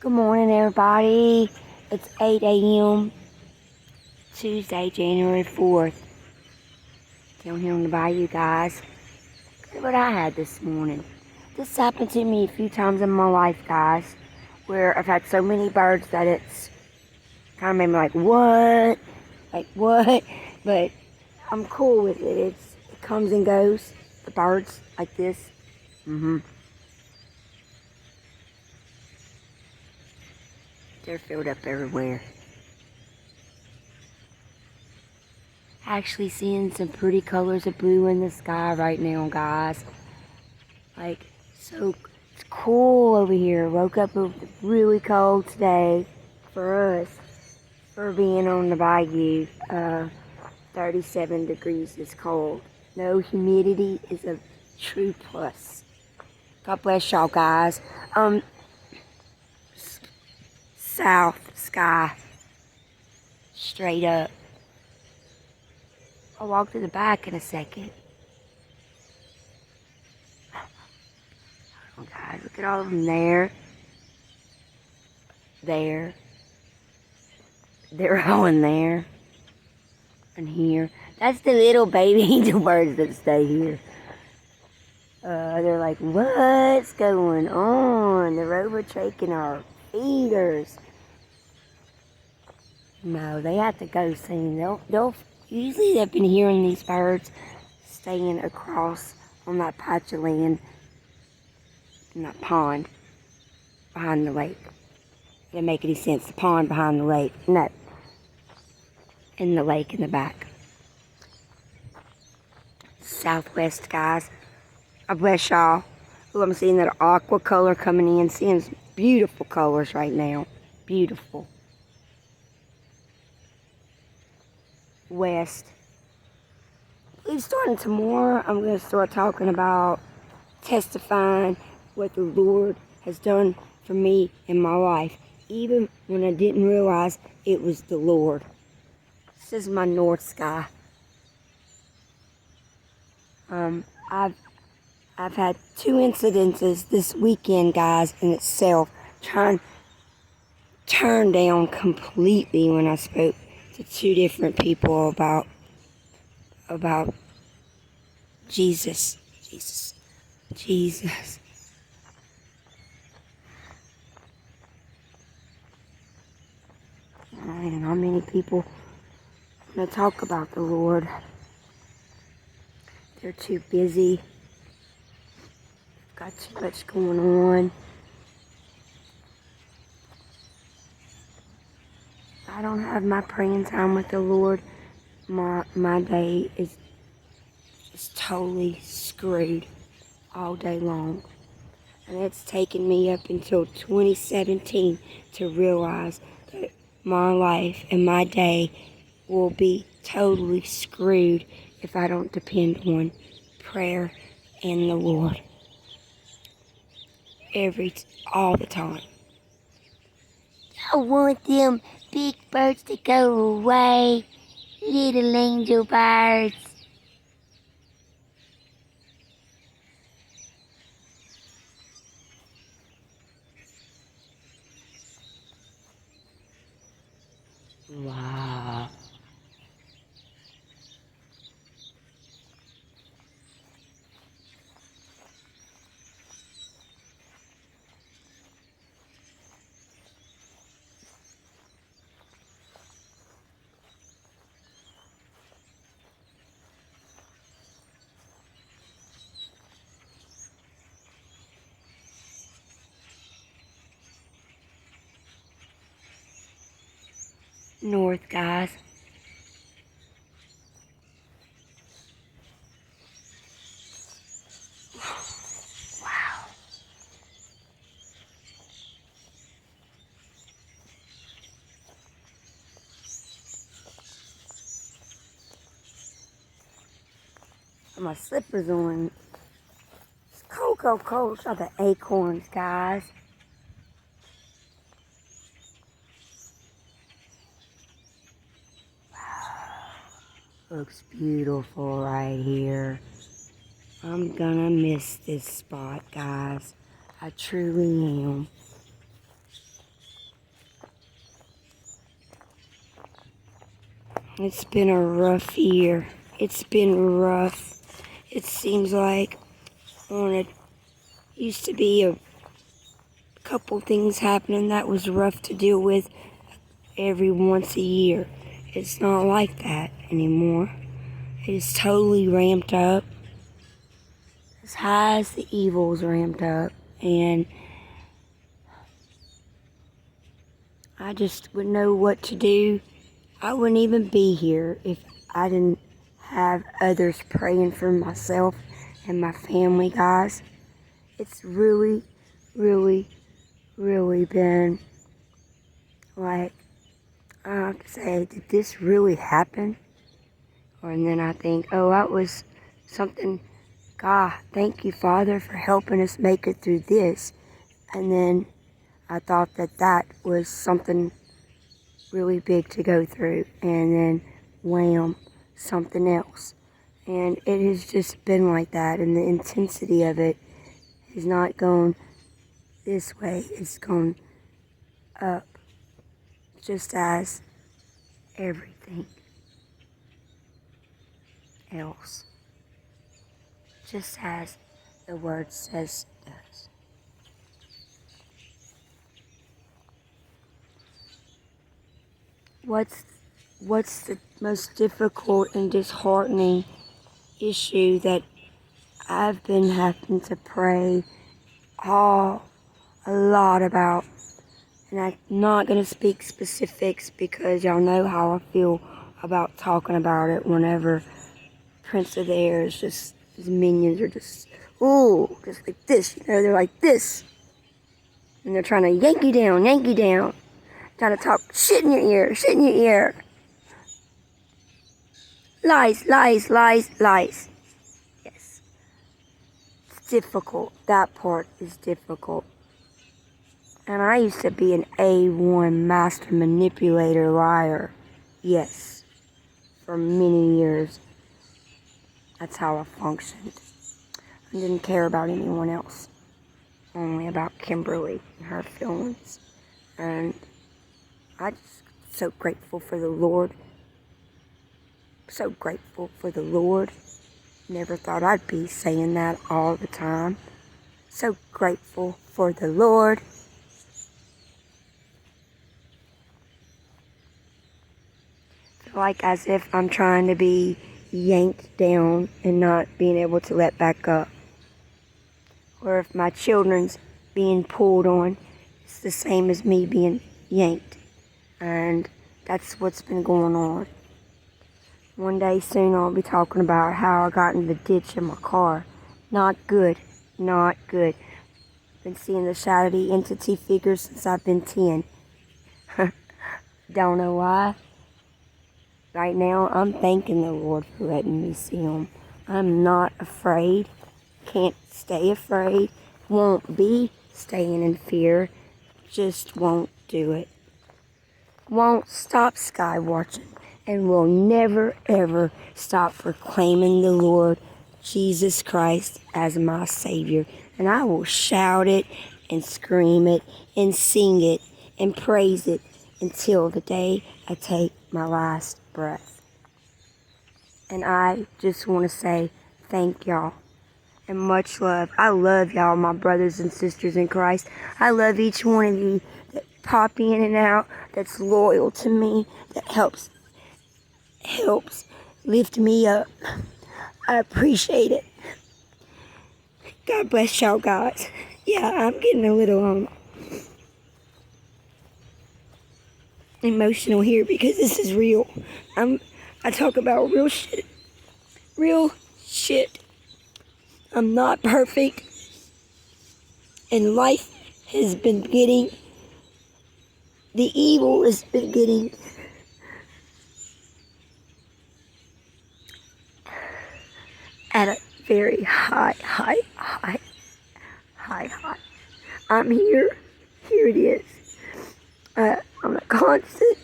Good morning, everybody. It's 8 a.m. Tuesday, January 4th. Down here on the Bayou, guys. Look what I had this morning. This happened to me a few times in my life, guys, where I've had so many birds that it's kind of made me like, what? Like, what? But I'm cool with it. It comes and goes. The birds, like this. They're filled up everywhere. Actually seeing some pretty colors of blue in the sky right now, guys. Like, so it's cool over here. Woke up really cold today for us, for being on the Bayou. 37 degrees is cold. No humidity is a true plus. God bless y'all, guys. South sky, straight up. I'll walk to the back in a second. Oh, guys, look at all of them there. There. They're all in there. And here. That's the little baby angel birds that stay here. They're like, what's going on? They're overtaking our feeders. No, they have to go soon. Usually they've been hearing these birds staying across on that patch of land in that pond behind the lake. It doesn't make any sense. The pond behind the lake. No. In the lake in the back. Southwest, guys. I bless y'all. Ooh, I'm seeing that aqua color coming in. Seeing some beautiful colors right now. Beautiful. West. I believe starting tomorrow, I'm going to start talking about testifying what the Lord has done for me in my life, even when I didn't realize it was the Lord. This is my north sky. I've had two incidences this weekend, guys, in itself, turned down completely when I spoke to two different people about Jesus. And how many people want to talk about the Lord? They're too busy. Got too much going on. I don't have my praying time with the Lord. My day is totally screwed all day long. And it's taken me up until 2017 to realize that my life and my day will be totally screwed if I don't depend on prayer and the Lord. All the time. I want them big birds to go away, little angel birds. Wow. North, guys. Wow. My slippers on. It's cold. Saw the acorns, guys. Looks beautiful right here. I'm gonna miss this spot, guys. I truly am. It's been a rough year. It's been rough. It seems like when it used to be a couple things happening that was rough to deal with every once a year. It's not like that anymore. It is totally ramped up. As high as the evil's ramped up. And I just wouldn't know what to do. I wouldn't even be here if I didn't have others praying for myself and my family, guys. It's really, really, really been like, I have to say, did this really happen? And then I think, oh, that was something, God, thank you, Father, for helping us make it through this. And then I thought that was something really big to go through. And then, wham, something else. And it has just been like that. And the intensity of it is not going this way. It's going up. Just as everything else. Just as the word says it does. What's the most difficult and disheartening issue that I've been having to pray a lot about? And I'm not going to speak specifics because y'all know how I feel about talking about it whenever Prince of the Air is just, his minions are just, ooh, just like this, they're like this. And they're trying to yank you down. Trying to talk shit in your ear. Lies. Yes. It's difficult. That part is difficult. And I used to be an A1 master manipulator liar. Yes. For many years. That's how I functioned. I didn't care about anyone else. Only about Kimberly and her feelings. And I'm just so grateful for the Lord. So grateful for the Lord. Never thought I'd be saying that all the time. So grateful for the Lord. Feel like as if I'm trying to be yanked down and not being able to let back up. Or if my children's being pulled on, it's the same as me being yanked. And that's what's been going on. One day soon I'll be talking about how I got in the ditch in my car. Not good. Been seeing the shadowy entity figures since I've been 10. Don't know why. Right now I'm thanking the Lord for letting me see them. I'm not afraid. Can't stay afraid. Won't be staying in fear. Just won't do it. Won't stop sky watching. And will never, ever stop proclaiming the Lord Jesus Christ as my Savior. And I will shout it and scream it and sing it and praise it until the day I take my last breath. And I just want to say thank y'all and much love. I love y'all, my brothers and sisters in Christ. I love each one of you that pop in and out, that's loyal to me, that helps lift me up. I appreciate it. God bless y'all guys. Yeah, I'm getting a little emotional here because this is real. I talk about real shit. Real shit. I'm not perfect. And life has been getting, the evil has been getting at a very high. I'm here. Here it is. I'm a constant.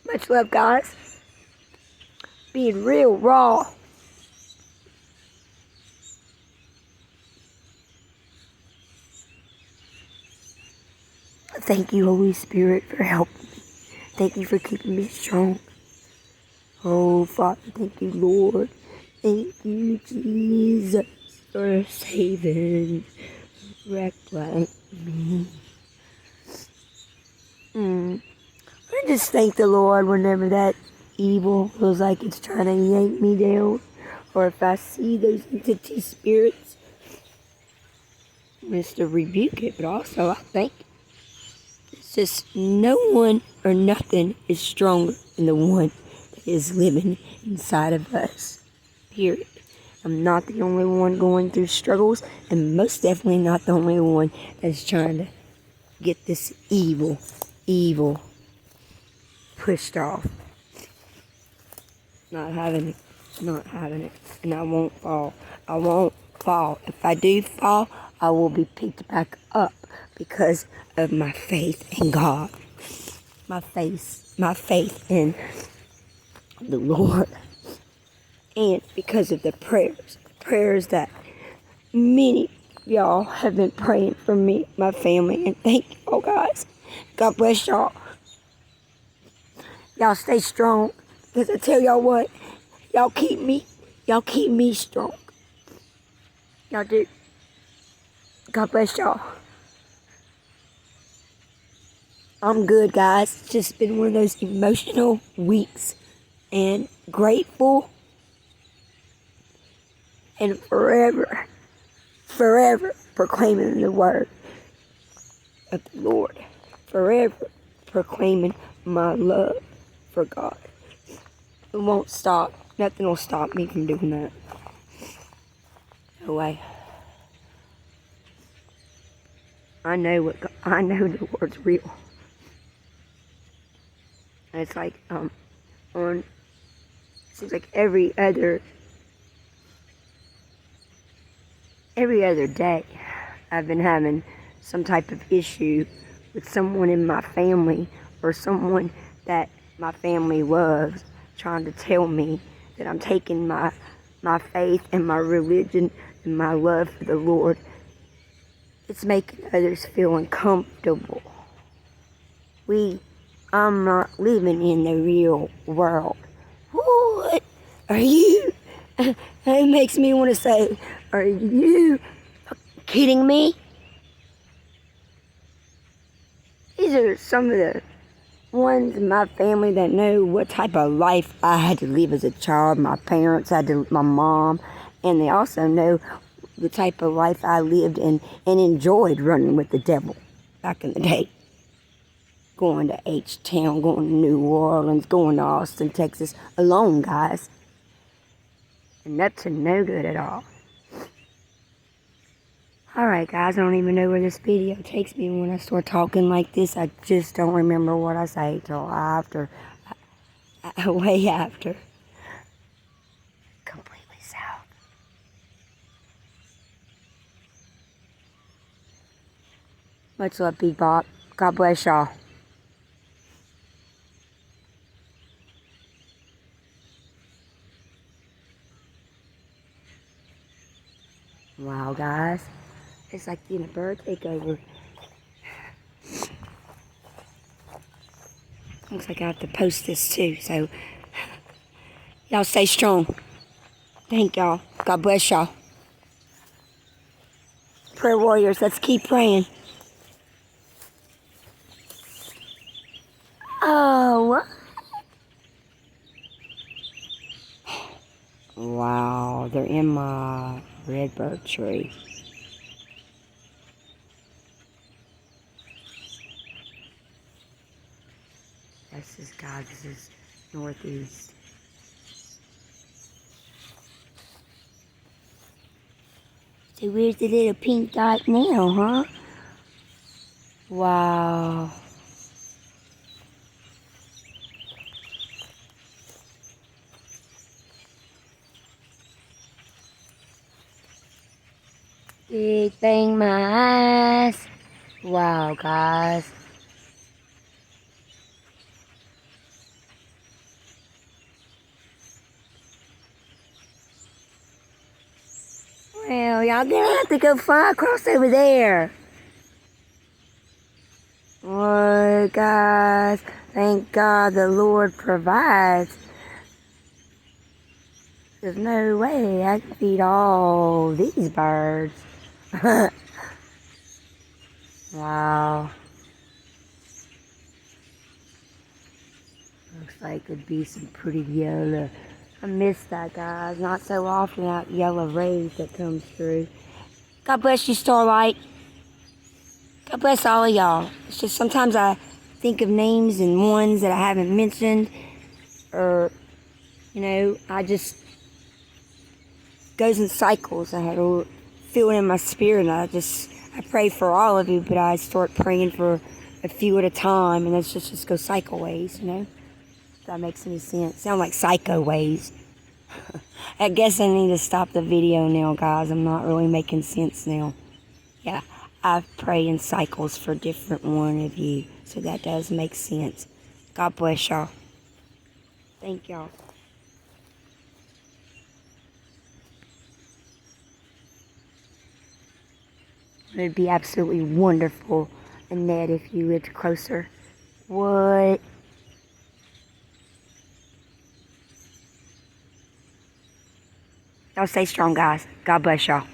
Much love, guys. Being real raw. Thank you, Holy Spirit, for helping me. Thank you for keeping me strong. Oh, Father, thank you, Lord. Thank you, Jesus, for saving wreck like me. I just thank the Lord whenever that evil feels like it's trying to yank me down, or if I see those entity spirits, just to rebuke it, but also I think it's just no one or nothing is stronger than the one that is living inside of us. Period. I'm not the only one going through struggles, and most definitely not the only one that's trying to get this evil pushed off. Not having it. And I won't fall. I won't fall. If I do fall, I will be picked back up because of my faith in God. My faith in the Lord. And because of the prayers that many of y'all have been praying for me, my family, and thank y'all guys. God bless y'all. Y'all stay strong, because I tell y'all what, y'all keep me strong. Y'all do. God bless y'all. I'm good, guys. It's just been one of those emotional weeks, and grateful, and forever proclaiming the word of the Lord. Forever proclaiming my love for God. It won't stop. Nothing will stop me from doing that. No way. I know the Lord's real. And it's like seems like every other day I've been having some type of issue with someone in my family, or someone that my family loves, trying to tell me that I'm taking my faith and my religion and my love for the Lord. It's making others feel uncomfortable. I'm not living in the real world. What are you? It makes me want to say, are you kidding me? These are some of the ones in my family that know what type of life I had to live as a child. My parents my mom, and they also know the type of life I lived and enjoyed, running with the devil back in the day. Going to H-Town, going to New Orleans, going to Austin, Texas, alone, guys. And that's no good at all. Alright, guys, I don't even know where this video takes me when I start talking like this. I just don't remember what I say till way after. Completely south. Much love, Big Bob. God bless y'all. Wow, guys. It's like being a bird takeover. Looks like I have to post this too, so y'all stay strong. Thank y'all. God bless y'all. Prayer warriors, let's keep praying. Oh, what? Wow, they're in my redbird tree. This is northeast. So where's the little pink dot now, huh? Wow. Big bang my eyes. Wow, guys. Well, y'all gonna have to go far across over there. Oh, guys, thank God the Lord provides. There's no way I can feed all these birds. Wow. Looks like it'd be some pretty yellow. I miss that, guys. Not so often that yellow rays that comes through. God bless you, Starlight. God bless all of y'all. It's just sometimes I think of names and ones that I haven't mentioned, or, I just goes in cycles. I had to feel it in my spirit, and I pray for all of you, but I start praying for a few at a time, and it's just go cycle ways, If that makes any sense. Sound like psycho ways. I guess I need to stop the video now, guys. I'm not really making sense now. Yeah, I pray in cycles for different one of you, so that does make sense. God bless y'all. Thank y'all. It'd be absolutely wonderful, Annette, if you lived closer. What? Y'all stay strong, guys. God bless y'all.